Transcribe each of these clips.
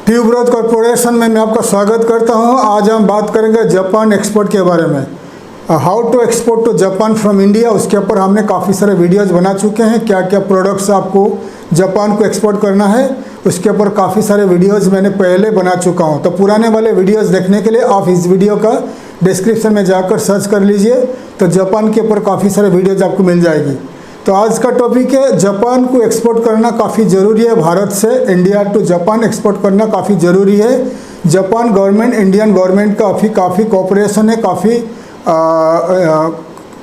Tuberose corporation में मैं आपका स्वागत करता हूं। आज हम बात करेंगे जापान एक्सपोर्ट के बारे में। How to export to Japan from India, उसके ऊपर हमने काफ़ी सारे वीडियोस बना चुके हैं। क्या क्या प्रोडक्ट्स आपको जापान को एक्सपोर्ट करना है, उसके ऊपर काफ़ी सारे वीडियोस मैंने पहले बना चुका हूं। तो पुराने वाले वीडियोस देखने के लिए आप इस वीडियो का डिस्क्रिप्शन में जाकर सर्च कर लीजिए, तो जापान के ऊपर काफ़ी सारे वीडियोज़ आपको मिल जाएगी। तो आज का टॉपिक है जापान को एक्सपोर्ट करना काफ़ी ज़रूरी है। भारत से इंडिया टू जापान एक्सपोर्ट करना काफ़ी ज़रूरी है। जापान गवर्नमेंट इंडियन गवर्नमेंट का काफ़ी कोऑपरेशन है, काफ़ी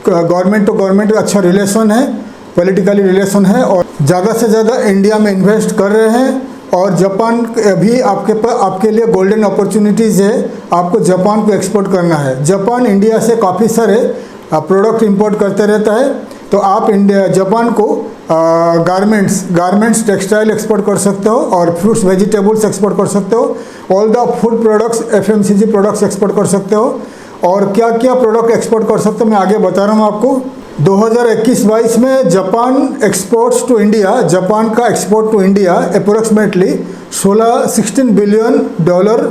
गवर्नमेंट टू गवर्नमेंट अच्छा रिलेशन है, पॉलिटिकली रिलेशन है, और ज़्यादा से ज़्यादा इंडिया में इन्वेस्ट कर रहे हैं। और जापान भी आपके लिए गोल्डन अपॉर्चुनिटीज़ है, आपको जापान को एक्सपोर्ट करना है। जापान इंडिया से काफ़ी सारे प्रोडक्ट इंपोर्ट करते रहता है, तो आप जापान को गारमेंट्स टेक्सटाइल एक्सपोर्ट कर सकते हो, और फ्रूट्स वेजिटेबल्स एक्सपोर्ट कर सकते हो। All the food products FMCG products export कर सकते हो। और क्या क्या प्रोडक्ट एक्सपोर्ट कर सकते हो मैं आगे बता रहा हूँ आपको। 2021-22 में Japan exports to India, Japan का export to India approximately 16 billion dollar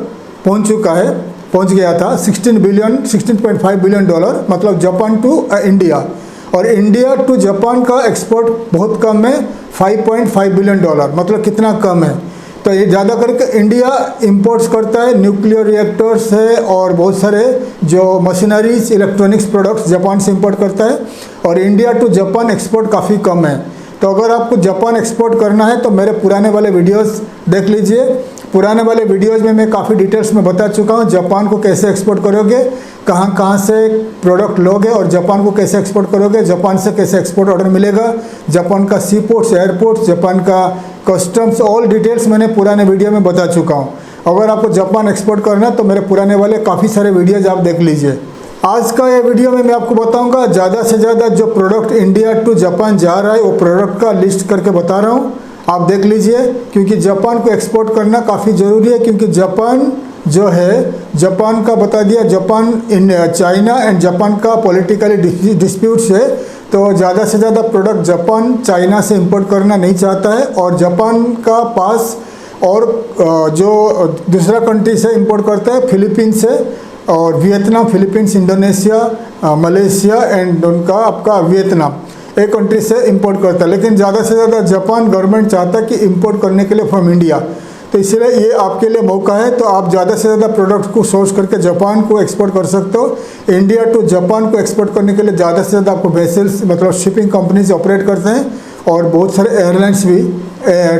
पहुंच गया था। 16.5 बिलियन डॉलर, मतलब जापान टू इंडिया। और इंडिया टू जापान का एक्सपोर्ट बहुत कम है, 5.5 बिलियन डॉलर, मतलब कितना कम है। तो ये ज़्यादा करके इंडिया इंपोर्ट्स करता है, न्यूक्लियर रिएक्टर्स है और बहुत सारे जो मशीनरीज इलेक्ट्रॉनिक्स प्रोडक्ट्स जापान से इंपोर्ट करता है। और इंडिया टू जापान एक्सपोर्ट काफ़ी कम है। तो अगर आपको जापान एक्सपोर्ट करना है तो मेरे पुराने वाले वीडियोस देख लीजिए। पुराने वाले वीडियोस में मैं काफ़ी डिटेल्स में बता चुका हूँ जापान को कैसे एक्सपोर्ट करोगे, कहाँ कहाँ से प्रोडक्ट लोगे, और जापान को कैसे एक्सपोर्ट करोगे, जापान से कैसे एक्सपोर्ट ऑर्डर मिलेगा, जापान का सी पोर्ट्स, एयरपोर्ट्स, जापान का कस्टम्स, ऑल डिटेल्स मैंने पुराने वीडियो में बता चुका हूँ। अगर आपको जापान एक्सपोर्ट करना है तो मेरे पुराने वाले काफ़ी सारे वीडियोज़ आप देख लीजिए। आज का ये वीडियो में मैं आपको बताऊंगा ज़्यादा से ज़्यादा जो प्रोडक्ट इंडिया टू जापान जा रहा है वो प्रोडक्ट का लिस्ट करके बता रहा हूँ, आप देख लीजिए। क्योंकि जापान को एक्सपोर्ट करना काफ़ी ज़रूरी है, क्योंकि जापान जो है, जापान का बता दिया, Japan in China and Japan का पॉलिटिकली डिस्प्यूट्स है, तो ज़्यादा से ज़्यादा प्रोडक्ट जापान चाइना से इंपोर्ट करना नहीं चाहता है। और जापान का पास और जो दूसरा कंट्री से इंपोर्ट करता है फिलीपींस से, और Vietnam, Philippines, Indonesia, Malaysia and उनका आपका वियतनाम, एक कंट्री से इंपोर्ट करता है। लेकिन ज़्यादा से ज़्यादा जापान गवर्नमेंट चाहता है कि इंपोर्ट करने के लिए फ्रॉम इंडिया, तो इसलिए ये आपके लिए मौका है। तो आप ज़्यादा से ज़्यादा प्रोडक्ट को सोर्स करके जापान को एक्सपोर्ट कर सकते हो। इंडिया टू जापान को एक्सपोर्ट करने के लिए ज़्यादा से ज़्यादा आपको वेसल्स, मतलब शिपिंग कंपनीज ऑपरेट करते हैं, और बहुत सारे एयरलाइंस भी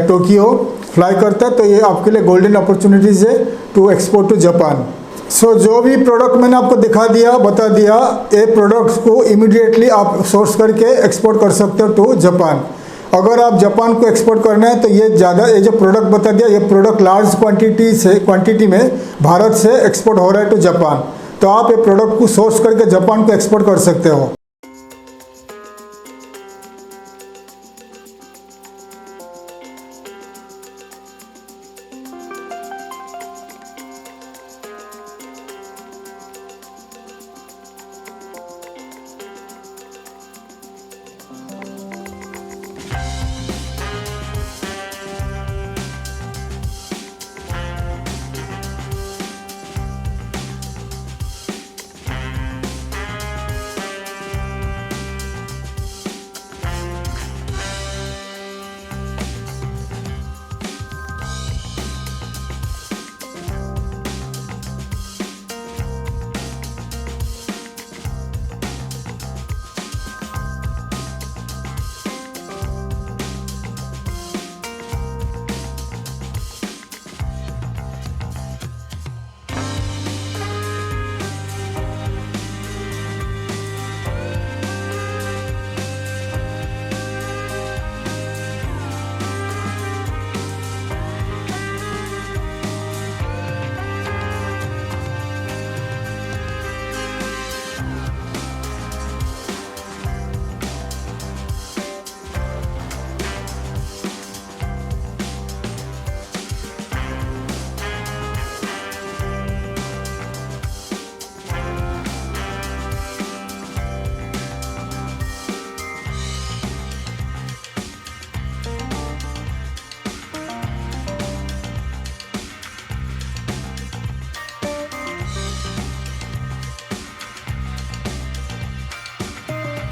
टोक्यो फ्लाई करता है। तो ये आपके लिए गोल्डन अपॉर्चुनिटीज़ है टू एक्सपोर्ट टू जापान। सो जो भी प्रोडक्ट मैंने आपको दिखा दिया, बता दिया, ये प्रोडक्ट्स को इमीडिएटली आप सोर्स करके एक्सपोर्ट कर सकते हो टू जापान। अगर आप जापान को एक्सपोर्ट करना है तो ये जो प्रोडक्ट बता दिया, ये प्रोडक्ट लार्ज क्वांटिटी में भारत से एक्सपोर्ट हो रहा है टू जापान, तो आप ये प्रोडक्ट को सोर्स करके जापान को एक्सपोर्ट कर सकते हो।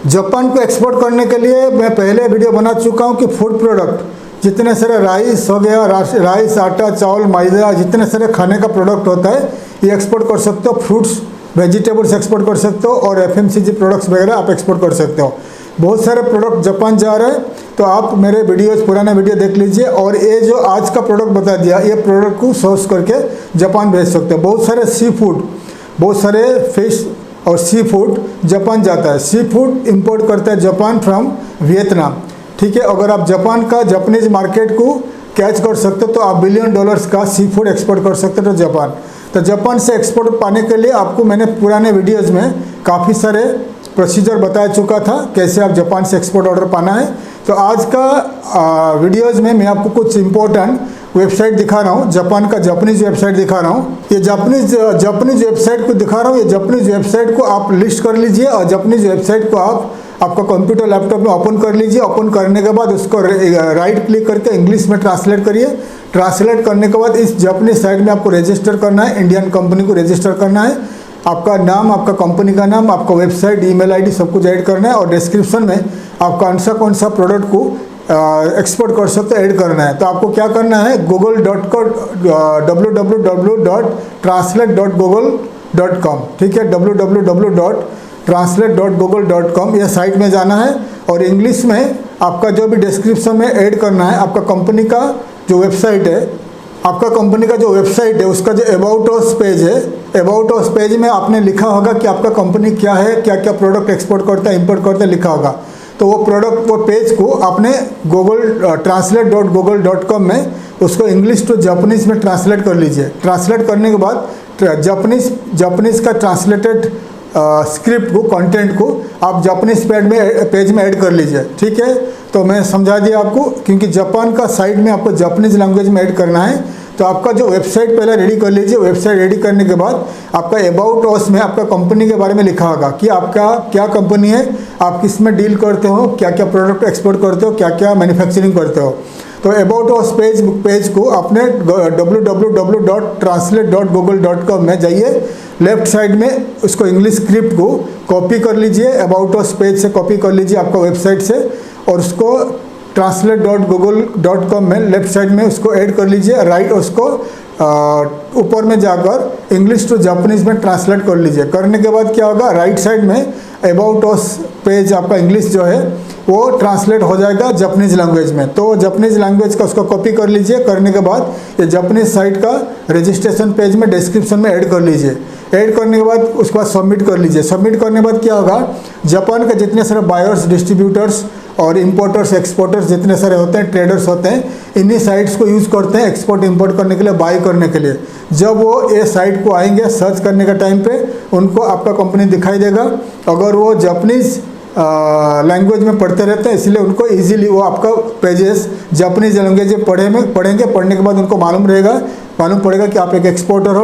जापान को एक्सपोर्ट करने के लिए मैं पहले वीडियो बना चुका हूँ कि फूड प्रोडक्ट जितने सारे राइस हो गया, राइस, आटा, चावल, मैदा, जितने सारे खाने का प्रोडक्ट होता है ये एक्सपोर्ट कर सकते हो। फ्रूट्स, वेजिटेबल्स एक्सपोर्ट कर सकते हो और FMCG प्रोडक्ट्स वगैरह आप एक्सपोर्ट कर सकते हो। बहुत सारे प्रोडक्ट जापान जा रहे हैं, तो आप मेरे वीडियोज, पुराना वीडियो देख लीजिए। और ये जो आज का प्रोडक्ट बता दिया, ये प्रोडक्ट को सोर्स करके जापान भेज सकते हो। बहुत सारे सी फूड, बहुत सारे फिश और सी फूड जापान जाता है। सी फूड इंपोर्ट करता है जापान फ्रॉम वियतनाम, ठीक है। अगर आप जापान का, जापानीज मार्केट को कैच कर सकते हो तो आप $1 बिलियन का सी फूड एक्सपोर्ट कर सकते हो जापान। तो जापान से एक्सपोर्ट पाने के लिए आपको मैंने पुराने वीडियोज़ में काफ़ी सारे प्रोसीजर बता चुका था कैसे आप जापान से एक्सपोर्ट ऑर्डर पाना है। तो आज का वीडियोज़ में मैं आपको कुछ इम्पोर्टेंट वेबसाइट दिखा रहा हूँ। जापान का जापानीज वेबसाइट दिखा रहा हूँ। ये जापानीज वेबसाइट को दिखा रहा हूँ। ये जापानीज वेबसाइट को आप लिस्ट कर लीजिए और जापानीज वेबसाइट को आपका कंप्यूटर, लैपटॉप में ओपन कर लीजिए। ओपन करने के बाद उसको राइट क्लिक करके इंग्लिश में ट्रांसलेट करिए। ट्रांसलेट करने के बाद इस जापानीज साइट में आपको रजिस्टर करना है, इंडियन कंपनी को रजिस्टर करना है। आपका नाम, आपका कंपनी का नाम, आपका वेबसाइट, ईमेल आईडी सब कुछ ऐड करना है और डिस्क्रिप्शन में आप कौन सा प्रोडक्ट को एक्सपोर्ट कर सकते हो ऐड करना है। तो आपको क्या करना है, www.translate.google.com, ठीक है, www.translate.google.com ये साइट में जाना है और इंग्लिश में आपका जो भी डिस्क्रिप्शन में ऐड करना है। आपका कंपनी का जो वेबसाइट है, उसका जो अबाउट अस पेज है, अबाउट अस पेज में आपने लिखा होगा कि आपका कंपनी क्या है, क्या क्या प्रोडक्ट एक्सपोर्ट करता है, इंपोर्ट करता है, लिखा होगा। तो वो पेज को आपने translate.google.com में उसको इंग्लिश टू जापानीज में ट्रांसलेट कर लीजिए। ट्रांसलेट करने के बाद जापानीज का ट्रांसलेटेड स्क्रिप्ट को, कंटेंट को आप जापानीज पेज में ऐड कर लीजिए, ठीक है। तो मैं समझा दिया आपको, क्योंकि जापान का साइट में आपको जापानीज लैंग्वेज में ऐड करना है। तो आपका जो वेबसाइट पहले रेडी कर लीजिए। वेबसाइट रेडी करने के बाद आपका अबाउट अस में आपका कंपनी के बारे में लिखा होगा कि आपका क्या कंपनी है, आप किस में डील करते हो, क्या क्या प्रोडक्ट एक्सपोर्ट करते हो, क्या क्या मैन्युफैक्चरिंग करते हो। तो अबाउट अस पेज को आपने www.translate.google.com में जाइए, लेफ्ट साइड में उसको इंग्लिश स्क्रिप्ट को कॉपी कर लीजिए, अबाउट अस पेज से कॉपी कर लीजिए आपका वेबसाइट से और उसको translate.google.com में लेफ्ट साइड में उसको ऐड कर लीजिए। राइट उसको ऊपर में जाकर इंग्लिश टू जापानीज में ट्रांसलेट कर लीजिए। करने के बाद क्या होगा, राइट साइड में अबाउट अस पेज आपका इंग्लिश जो है वो ट्रांसलेट हो जाएगा जापानीज लैंग्वेज में। तो जापानीज लैंग्वेज का उसको कॉपी कर लीजिए। करने के बाद ये जापानीज साइट का रजिस्ट्रेशन पेज में डिस्क्रिप्शन में ऐड कर लीजिए। ऐड करने के बाद उसके बाद सबमिट कर लीजिए। सबमिट करने के बाद क्या होगा, जापान के जितने सारे बायर्स, डिस्ट्रीब्यूटर्स और इंपोर्टर्स, एक्सपोर्टर्स जितने सारे होते हैं, ट्रेडर्स होते हैं, इन्हीं साइट्स को यूज़ करते हैं एक्सपोर्ट इंपोर्ट करने के लिए, बाई करने के लिए। जब वो ये साइट को आएंगे सर्च करने का टाइम पे उनको आपका कंपनी दिखाई देगा। अगर वो जापानीज लैंग्वेज में पढ़ते रहते हैं, इसलिए उनको इजीली वो आपका पेजेस जापानीज लैंग्वेज में पढ़ेंगे। पढ़ने के बाद उनको मालूम पड़ेगा कि आप एक एक्सपोर्टर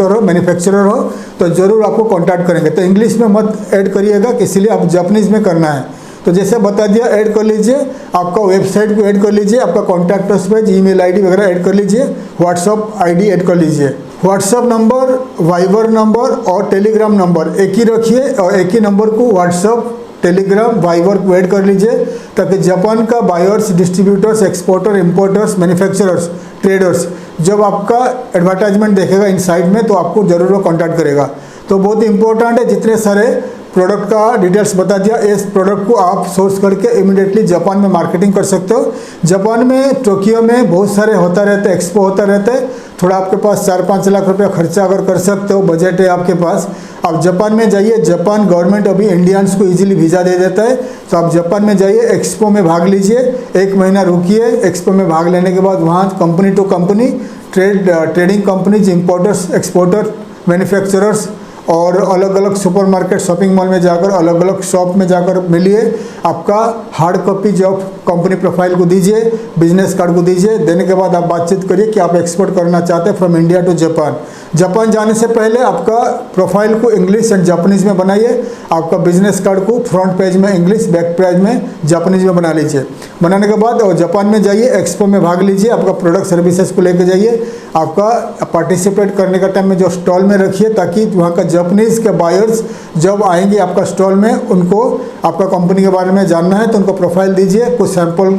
हो, मैन्युफैक्चरर हो, तो ज़रूर आपको कांटेक्ट करेंगे। तो इंग्लिश में मत ऐड करिएगा, इसलिए आप जापानीज में करना है। तो जैसे बता दिया, ऐड कर लीजिए, आपका वेबसाइट को ऐड कर लीजिए, आपका contact us page, email ID वगैरह ऐड कर लीजिए, व्हाट्सअप आईडी ऐड कर लीजिए। व्हाट्सअप नंबर, वाइबर नंबर और टेलीग्राम नंबर एक ही रखिए और एक ही नंबर को व्हाट्सअप, टेलीग्राम, वाइबर को ऐड कर लीजिए, ताकि जापान का buyers, distributors, exporter, importers, manufacturers, traders जब आपका एडवर्टाइजमेंट देखेगा इन साइट में तो आपको ज़रूर वो कॉन्टैक्ट करेगा। तो बहुत ही इंपॉर्टेंट है, जितने सारे प्रोडक्ट का डिटेल्स बता दिया। इस प्रोडक्ट को आप सोर्स करके इमीडिएटली जापान में मार्केटिंग कर सकते हो। जापान में, टोक्यो में बहुत सारे होता रहता है, एक्सपो होता रहता है। थोड़ा आपके पास 4-5 लाख रुपया खर्चा अगर कर सकते हो, बजट है आपके पास, आप जापान में जाइए। जापान गवर्नमेंट अभी इंडियंस को इजीली वीज़ा दे देता है। तो आप जापान में जाइए, एक्सपो में भाग लीजिए, 1 महीना रुकिए। एक्सपो में भाग लेने के बाद वहाँ company to company, trading companies, importers, exporter, manufacturers और अलग अलग सुपरमार्केट, शॉपिंग मॉल में जाकर, अलग अलग शॉप में जाकर मिलिए। आपका हार्ड कॉपी जो कंपनी प्रोफाइल को दीजिए, बिजनेस कार्ड को दीजिए। देने के बाद आप बातचीत करिए कि आप एक्सपोर्ट करना चाहते हैं from India to Japan. Japan जाने से पहले आपका प्रोफाइल को इंग्लिश एंड जापानीज में बनाइए। आपका बिजनेस कार्ड को फ्रंट पेज में इंग्लिश, बैक पेज में जापानीज में बना लीजिए। बनाने के बाद जापान में जाइए, एक्सपो में भाग लीजिए, आपका प्रोडक्ट सर्विसेज को लेकर जाइए। आपका पार्टिसिपेट करने का टाइम में जो स्टॉल में रखिए, ताकि वहाँ का जापानीज़ के बायर्स जब आएंगे आपका स्टॉल में, उनको आपका कंपनी के बारे में जानना है तो उनको प्रोफाइल दीजिए, कुछ सैंपल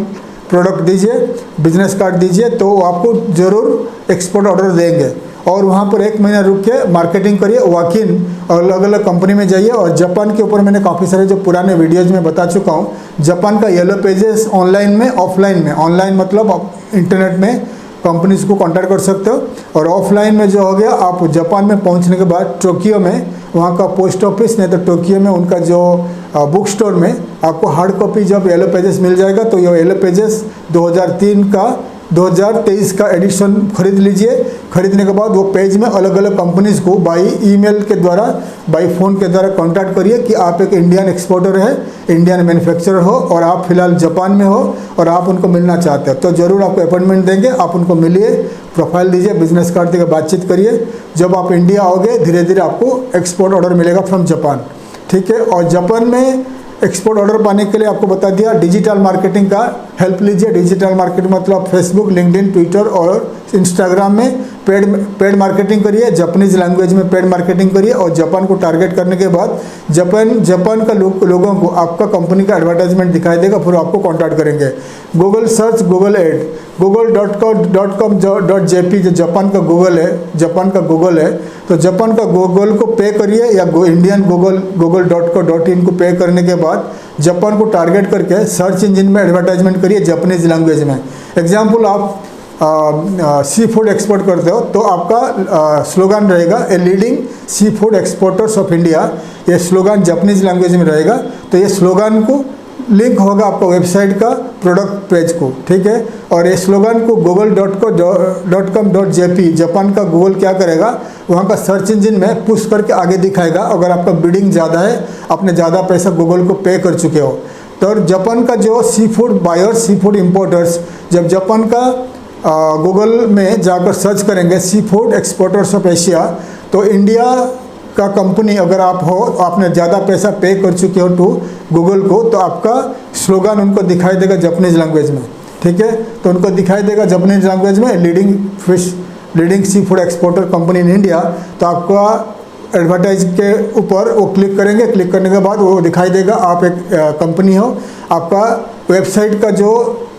प्रोडक्ट दीजिए, बिजनेस कार्ड दीजिए, तो वो आपको ज़रूर एक्सपोर्ट ऑर्डर देंगे। और वहाँ पर 1 महीना रुक के मार्केटिंग करिए, वॉक इन और अलग अलग कंपनी में जाइए। और जापान के ऊपर मैंने काफ़ी सारे जो पुराने वीडियोज़ में बता चुका हूँ। जापान का येलो पेजेस ऑनलाइन में, ऑफलाइन में, ऑनलाइन मतलब आप इंटरनेट में कंपनीज को कांटेक्ट कर सकते हो, और ऑफलाइन में जो हो गया, आप जापान में पहुंचने के बाद टोक्यो में वहाँ का पोस्ट ऑफिस, नहीं तो टोक्यो में उनका जो बुक स्टोर में आपको हार्ड कॉपी जब येलो पेजेस मिल जाएगा, तो ये येलो पेजेस 2023 का एडिशन खरीद लीजिए। खरीदने के बाद वो पेज में अलग अलग कंपनीज़ को बाई ईमेल के द्वारा, बाई फ़ोन के द्वारा कांटेक्ट करिए कि आप एक इंडियन एक्सपोर्टर है, इंडियन मैन्युफैक्चरर हो और आप फिलहाल जापान में हो और आप उनको मिलना चाहते हो, तो ज़रूर आपको अपॉइंटमेंट देंगे। आप उनको मिलिए, प्रोफाइल दीजिए, बिजनेस कार्ड देकर बातचीत करिए। जब आप इंडिया आओगे, धीरे धीरे आपको एक्सपोर्ट ऑर्डर मिलेगा फ्रॉम जापान, ठीक है। और जापान में एक्सपोर्ट ऑर्डर पाने के लिए आपको बता दिया, डिजिटल मार्केटिंग का हेल्प लीजिए। डिजिटल मार्केटिंग मतलब फेसबुक, लिंक्डइन, ट्विटर और इंस्टाग्राम में पेड मार्केटिंग करिए, जापानीज लैंग्वेज में पेड मार्केटिंग करिए। और जापान को टारगेट करने के बाद जापान का लोगों को आपका कंपनी का एडवर्टाइजमेंट दिखाई देगा, फिर आपको कॉन्टैक्ट करेंगे। Google search, Google ad, google.com.jp जो जापान का गूगल है, तो जापान का गूगल को पे करिए, या इंडियन google.co.in को पे करने के बाद जापान को टारगेट करके सर्च इंजन में एडवर्टाइजमेंट करिए जापानीज लैंग्वेज में। एग्जाम्पल, आप सी फूड एक्सपोर्ट करते हो तो आपका स्लोगन रहेगा, a leading seafood exporters of India. ये स्लोगन जापानीज लैंग्वेज में रहेगा, तो ये स्लोगन को लिंक होगा आपका वेबसाइट का प्रोडक्ट पेज को, ठीक है। और ये स्लोगन को google.com.jp जापान का गूगल क्या करेगा, वहाँ का सर्च इंजन में पुश करके आगे दिखाएगा। अगर आपका बिडिंग ज़्यादा है, आपने ज़्यादा पैसा गूगल को पे कर चुके हो, तो जापान का जो sea food buyers, sea food importers, जब जापान का गूगल में जाकर सर्च करेंगे sea food exporters of Asia, तो इंडिया का कंपनी अगर आप हो, आपने ज़्यादा पैसा पे कर चुके हो टू गूगल को, तो आपका स्लोगन उनको दिखाई देगा जापानीज लैंग्वेज में, ठीक है। तो उनको दिखाई देगा जापानीज लैंग्वेज में, leading seafood exporter company in India. तो आपका एडवर्टाइज के ऊपर वो क्लिक करेंगे, क्लिक करने के बाद वो दिखाई देगा आप एक कंपनी हो। आपका वेबसाइट का जो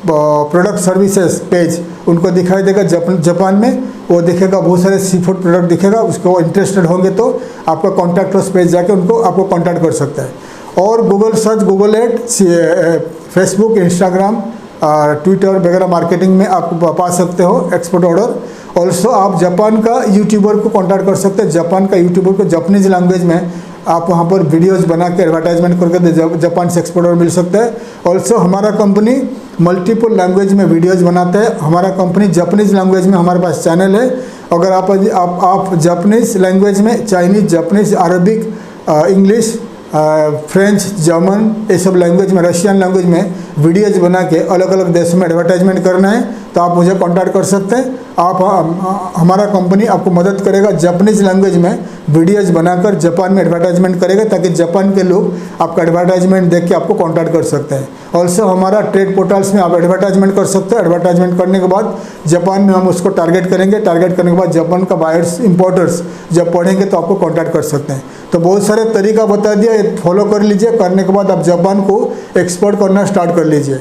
प्रोडक्ट सर्विसेज पेज उनको दिखाई देगा जापान में, वो दिखेगा, बहुत सारे सी फूड प्रोडक्ट दिखेगा, उसको इंटरेस्टेड होंगे तो आपका कॉन्टैक्ट उस पेज जाके आपको कॉन्टैक्ट कर सकता है। और Google search, Google ad, Facebook, Instagram, Twitter वगैरह मार्केटिंग में आप पा सकते हो एक्सपोर्ट ऑर्डर। ऑल्सो आप जापान का यूट्यूबर को कॉन्टैक्ट कर सकते हैं। जापान का यूट्यूबर को जापानीज लैंग्वेज में आप वहाँ पर वीडियोज़ बना के एडवर्टाइजमेंट करके जापान से एक्सपोर्ट ऑर्डर मिल सकता है। ऑल्सो हमारा कंपनी मल्टीपल लैंग्वेज में वीडियोज़ बनाता है। हमारा कंपनी जापानीज लैंग्वेज में हमारे पास चैनल है। अगर आप जापानीज लैंग्वेज में, Chinese, Japanese, Arabic, English, French, German, ये सब लैंग्वेज में, रशियन लैंग्वेज में वीडियोज़ बना के अलग अलग देशों में एडवर्टाइजमेंट करना है तो आप मुझे कांटेक्ट कर सकते हैं। हमारा कंपनी आपको मदद करेगा, जापानीज लैंग्वेज में वीडियोज़ बनाकर जापान में एडवर्टाइजमेंट करेगा, ताकि जापान के लोग आपका एडवर्टाइजमेंट देख के आपको कांटेक्ट कर सकते हैं। ऑल्सो हमारा ट्रेड पोर्टल्स में आप एडवर्टाइजमेंट कर सकते हैं। एडवर्टाइजमेंट करने के बाद जापान में हम उसको टारगेट करेंगे। टारगेट करने के बाद जापान का बायर्स, इंपोर्टर्स जब पढ़ेंगे तो आपको कांटेक्ट कर सकते हैं। तो बहुत सारे तरीका बता दिया, ये फॉलो कर लीजिए। करने के बाद आप जापान को एक्सपोर्ट करना स्टार्ट कर लीजिए।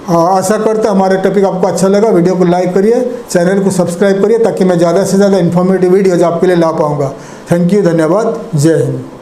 आशा करते हैं हमारे टॉपिक आपको अच्छा लगा। वीडियो को लाइक करिए, चैनल को सब्सक्राइब करिए, ताकि मैं ज़्यादा से ज़्यादा इन्फॉर्मेटिव वीडियोज़ आपके लिए ला पाऊँगा। थैंक यू, धन्यवाद, जय हिंद।